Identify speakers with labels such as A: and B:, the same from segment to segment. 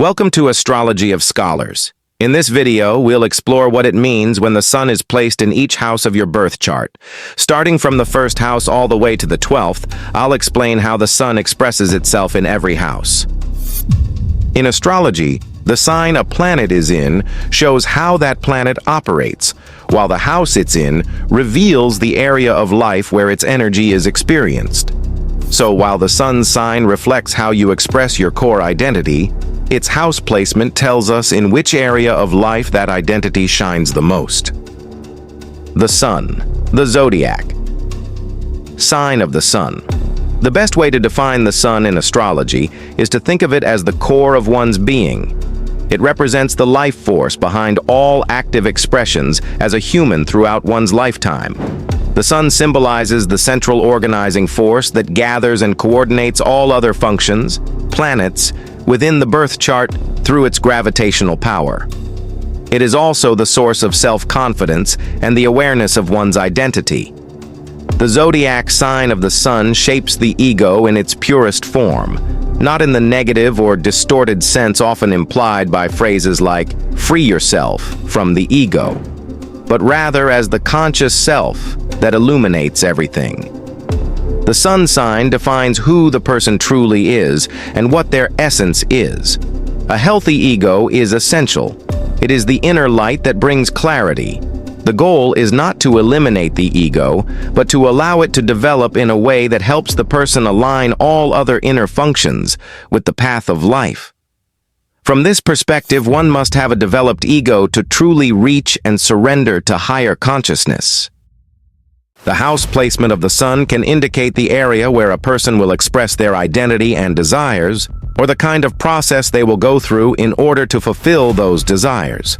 A: Welcome to Astrology of Scholars. In this video, we'll explore what it means when the sun is placed in each house of your birth chart. Starting from the first house all the way to the 12th, I'll explain how the sun expresses itself in every house. In astrology, the sign a planet is in shows how that planet operates, while the house it's in reveals the area of life where its energy is experienced. So while the sun's sign reflects how you express your core identity, its house placement tells us in which area of life that identity shines the most. The sun, the zodiac. Sign of the sun. The best way to define the sun in astrology is to think of it as the core of one's being. It represents the life force behind all active expressions as a human throughout one's lifetime. The sun symbolizes the central organizing force that gathers and coordinates all other functions, planets, within the birth chart through its gravitational power. It is also the source of self-confidence and the awareness of one's identity. The zodiac sign of the sun shapes the ego in its purest form, not in the negative or distorted sense often implied by phrases like "free yourself" from the ego, but rather as the conscious self that illuminates everything. The sun sign defines who the person truly is and what their essence is. A healthy ego is essential. It is the inner light that brings clarity. The goal is not to eliminate the ego, but to allow it to develop in a way that helps the person align all other inner functions with the path of life. From this perspective, one must have a developed ego to truly reach and surrender to higher consciousness. The house placement of the sun can indicate the area where a person will express their identity and desires, or the kind of process they will go through in order to fulfill those desires.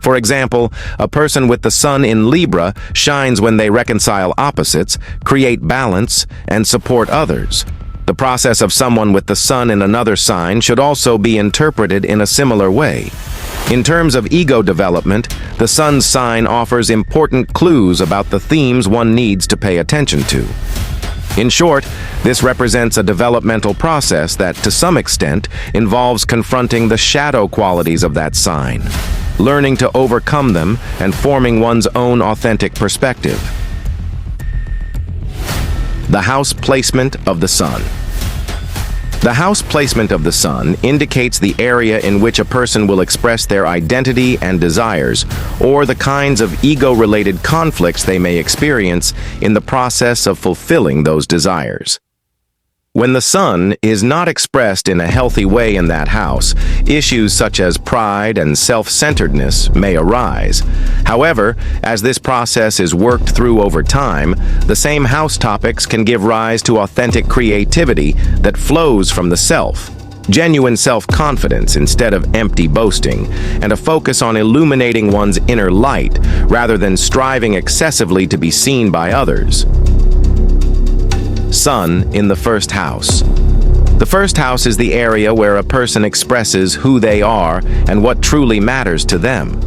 A: For example, a person with the sun in Libra shines when they reconcile opposites, create balance, and support others. The process of someone with the sun in another sign should also be interpreted in a similar way. In terms of ego development, the sun's sign offers important clues about the themes one needs to pay attention to. In short, this represents a developmental process that, to some extent, involves confronting the shadow qualities of that sign, learning to overcome them, and forming one's own authentic perspective. The house placement of the sun. The house placement of the sun indicates the area in which a person will express their identity and desires, or the kinds of ego-related conflicts they may experience in the process of fulfilling those desires. When the sun is not expressed in a healthy way in that house, issues such as pride and self-centeredness may arise. However, as this process is worked through over time, the same house topics can give rise to authentic creativity that flows from the self, genuine self-confidence instead of empty boasting, and a focus on illuminating one's inner light rather than striving excessively to be seen by others. Sun in the first house. The first house is the area where a person expresses who they are and what truly matters to them.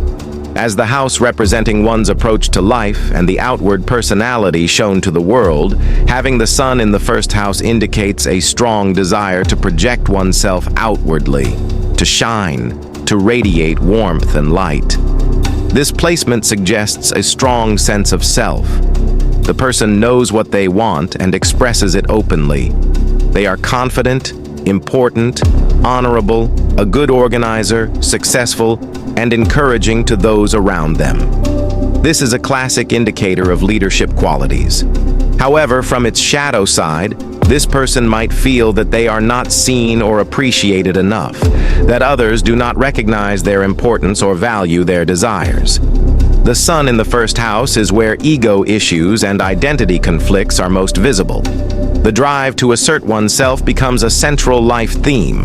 A: As the house representing one's approach to life and the outward personality shown to the world, having the sun in the first house indicates a strong desire to project oneself outwardly, to shine, to radiate warmth and light. This placement suggests a strong sense of self. The person knows what they want and expresses it openly. They are confident, important, honorable, a good organizer, successful, and encouraging to those around them. This is a classic indicator of leadership qualities. However, from its shadow side, this person might feel that they are not seen or appreciated enough, that others do not recognize their importance or value their desires. The sun in the first house is where ego issues and identity conflicts are most visible. The drive to assert oneself becomes a central life theme.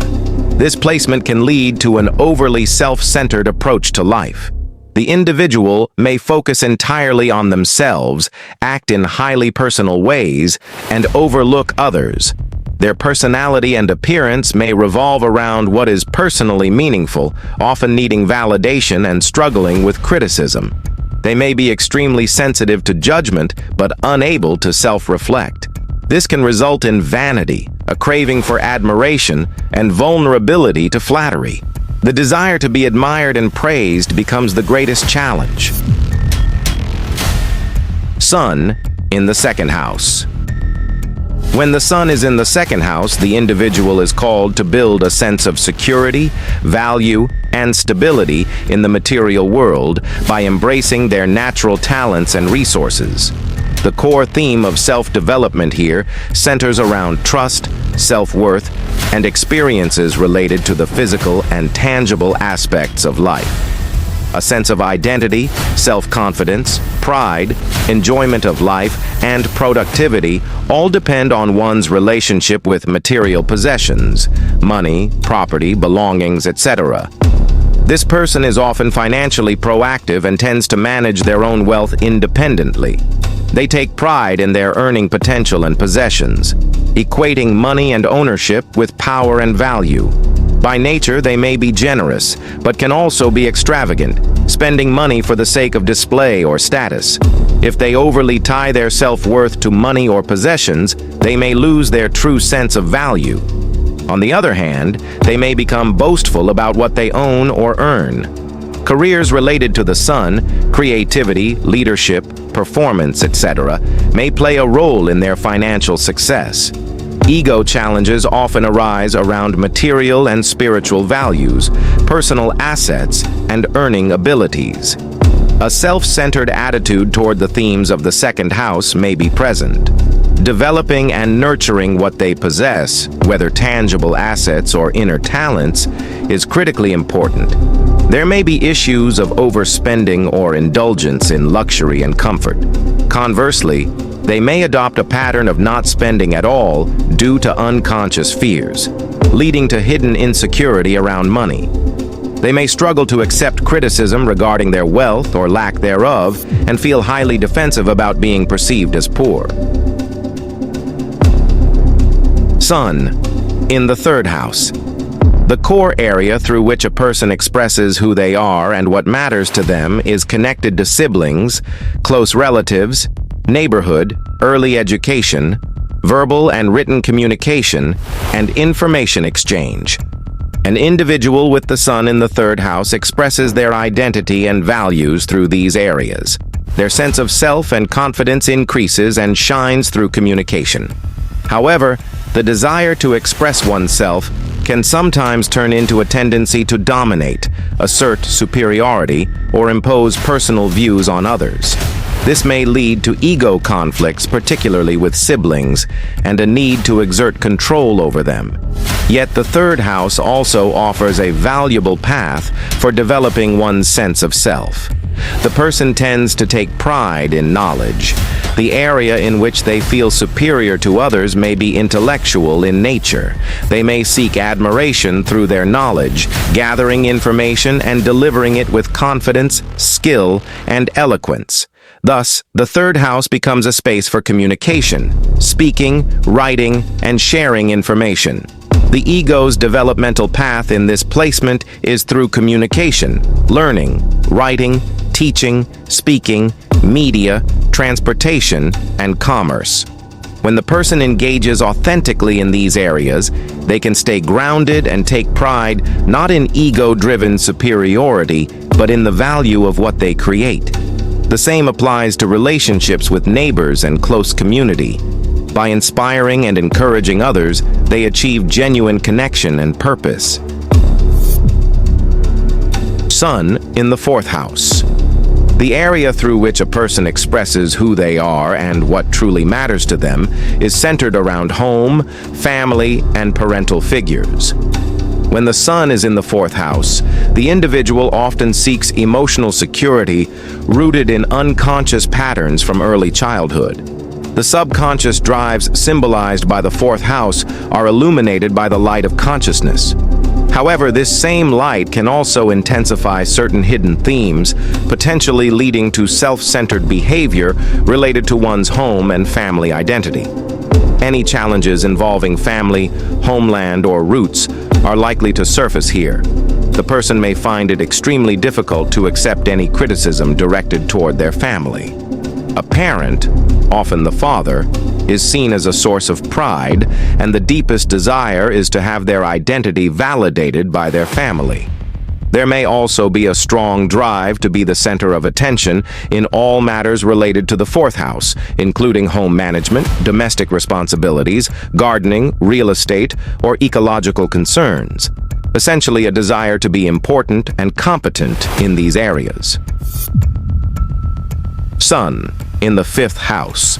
A: This placement can lead to an overly self-centered approach to life. The individual may focus entirely on themselves, act in highly personal ways, and overlook others. Their personality and appearance may revolve around what is personally meaningful, often needing validation and struggling with criticism. They may be extremely sensitive to judgment, but unable to self-reflect. This can result in vanity, a craving for admiration, and vulnerability to flattery. The desire to be admired and praised becomes the greatest challenge. Sun in the second house. When the sun is in the second house, the individual is called to build a sense of security, value, and stability in the material world by embracing their natural talents and resources. The core theme of self-development here centers around trust, self-worth, and experiences related to the physical and tangible aspects of life. A sense of identity, self-confidence, pride, enjoyment of life, and productivity all depend on one's relationship with material possessions, money, property, belongings, etc. This person is often financially proactive and tends to manage their own wealth independently. They take pride in their earning potential and possessions, equating money and ownership with power and value. By nature, they may be generous, but can also be extravagant, spending money for the sake of display or status. If they overly tie their self-worth to money or possessions, they may lose their true sense of value. On the other hand, they may become boastful about what they own or earn. Careers related to the sun, creativity, leadership, performance, etc., may play a role in their financial success. Ego challenges often arise around material and spiritual values, personal assets, and earning abilities. A self-centered attitude toward the themes of the second house may be present. Developing and nurturing what they possess, whether tangible assets or inner talents, is critically important. There may be issues of overspending or indulgence in luxury and comfort. Conversely, they may adopt a pattern of not spending at all due to unconscious fears, leading to hidden insecurity around money. They may struggle to accept criticism regarding their wealth or lack thereof and feel highly defensive about being perceived as poor. Sun in the third house. The core area through which a person expresses who they are and what matters to them is connected to siblings, close relatives, neighborhood, early education, verbal and written communication, and information exchange. An individual with the sun in the third house expresses their identity and values through these areas. Their sense of self and confidence increases and shines through communication. However, the desire to express oneself can sometimes turn into a tendency to dominate, assert superiority, or impose personal views on others. This may lead to ego conflicts, particularly with siblings, and a need to exert control over them. Yet the third house also offers a valuable path for developing one's sense of self. The person tends to take pride in knowledge. The area in which they feel superior to others may be intellectual in nature. They may seek admiration through their knowledge, gathering information and delivering it with confidence, skill, and eloquence. Thus, the third house becomes a space for communication, speaking, writing, and sharing information. The ego's developmental path in this placement is through communication, learning, writing, teaching, speaking, media, transportation, and commerce. When the person engages authentically in these areas, they can stay grounded and take pride not in ego-driven superiority, but in the value of what they create. The same applies to relationships with neighbors and close community. By inspiring and encouraging others, they achieve genuine connection and purpose. Sun in the fourth house. The area through which a person expresses who they are and what truly matters to them is centered around home, family, and parental figures. When the sun is in the fourth house, the individual often seeks emotional security rooted in unconscious patterns from early childhood. The subconscious drives symbolized by the fourth house are illuminated by the light of consciousness. However, this same light can also intensify certain hidden themes, potentially leading to self-centered behavior related to one's home and family identity. Any challenges involving family, homeland, or roots are likely to surface here. The person may find it extremely difficult to accept any criticism directed toward their family. A parent, often the father, is seen as a source of pride, and the deepest desire is to have their identity validated by their family. There may also be a strong drive to be the center of attention in all matters related to the fourth house, including home management, domestic responsibilities, gardening, real estate, or ecological concerns. Essentially, a desire to be important and competent in these areas. Sun in the fifth house.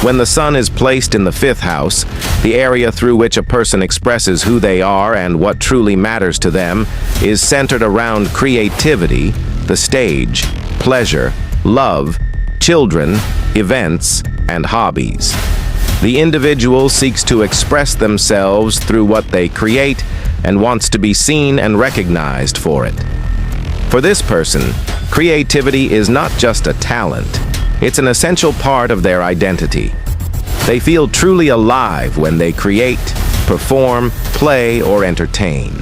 A: When the sun is placed in the fifth house, the area through which a person expresses who they are and what truly matters to them is centered around creativity, the stage, pleasure, love, children, events, and hobbies. The individual seeks to express themselves through what they create and wants to be seen and recognized for it. For this person, creativity is not just a talent, it's an essential part of their identity. They feel truly alive when they create, perform, play, or entertain.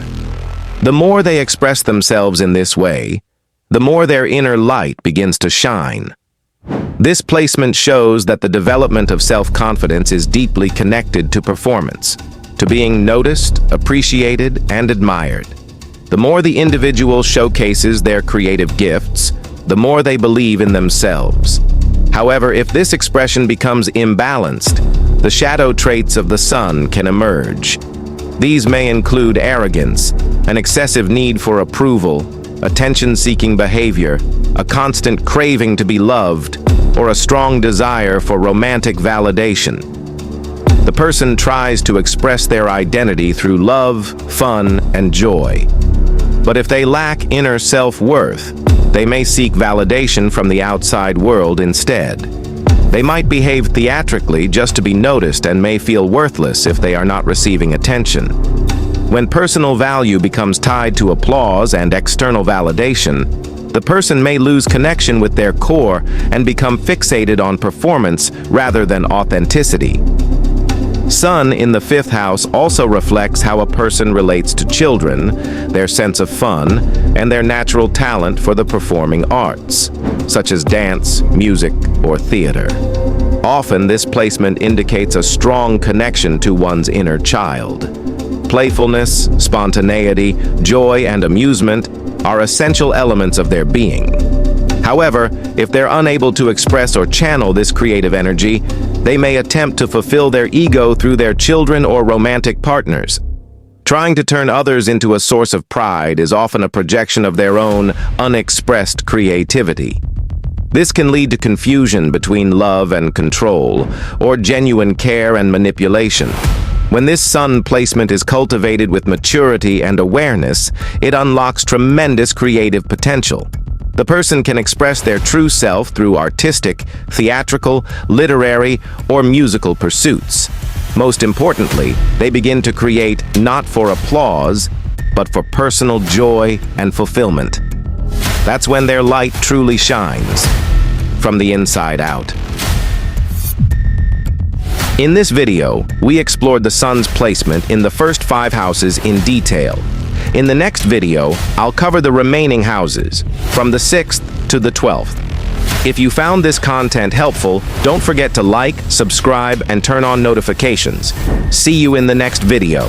A: The more they express themselves in this way, the more their inner light begins to shine. This placement shows that the development of self-confidence is deeply connected to performance, to being noticed, appreciated, and admired. The more the individual showcases their creative gifts, the more they believe in themselves. However, if this expression becomes imbalanced, the shadow traits of the sun can emerge. These may include arrogance, an excessive need for approval, attention-seeking behavior, a constant craving to be loved, or a strong desire for romantic validation. The person tries to express their identity through love, fun, and joy. But if they lack inner self-worth, they may seek validation from the outside world instead. They might behave theatrically just to be noticed and may feel worthless if they are not receiving attention. When personal value becomes tied to applause and external validation, the person may lose connection with their core and become fixated on performance rather than authenticity. Sun in the fifth house also reflects how a person relates to children, their sense of fun, and their natural talent for the performing arts, such as dance, music, or theater. Often, this placement indicates a strong connection to one's inner child. Playfulness, spontaneity, joy, and amusement are essential elements of their being. However, if they're unable to express or channel this creative energy, they may attempt to fulfill their ego through their children or romantic partners. Trying to turn others into a source of pride is often a projection of their own unexpressed creativity. This can lead to confusion between love and control, or genuine care and manipulation. When this sun placement is cultivated with maturity and awareness, it unlocks tremendous creative potential. The person can express their true self through artistic, theatrical, literary, or musical pursuits. Most importantly, they begin to create not for applause, but for personal joy and fulfillment. That's when their light truly shines, from the inside out. In this video, we explored the sun's placement in the first 5 houses in detail. In the next video, I'll cover the remaining houses, from the 6th to the 12th. If you found this content helpful, don't forget to like, subscribe, and turn on notifications. See you in the next video.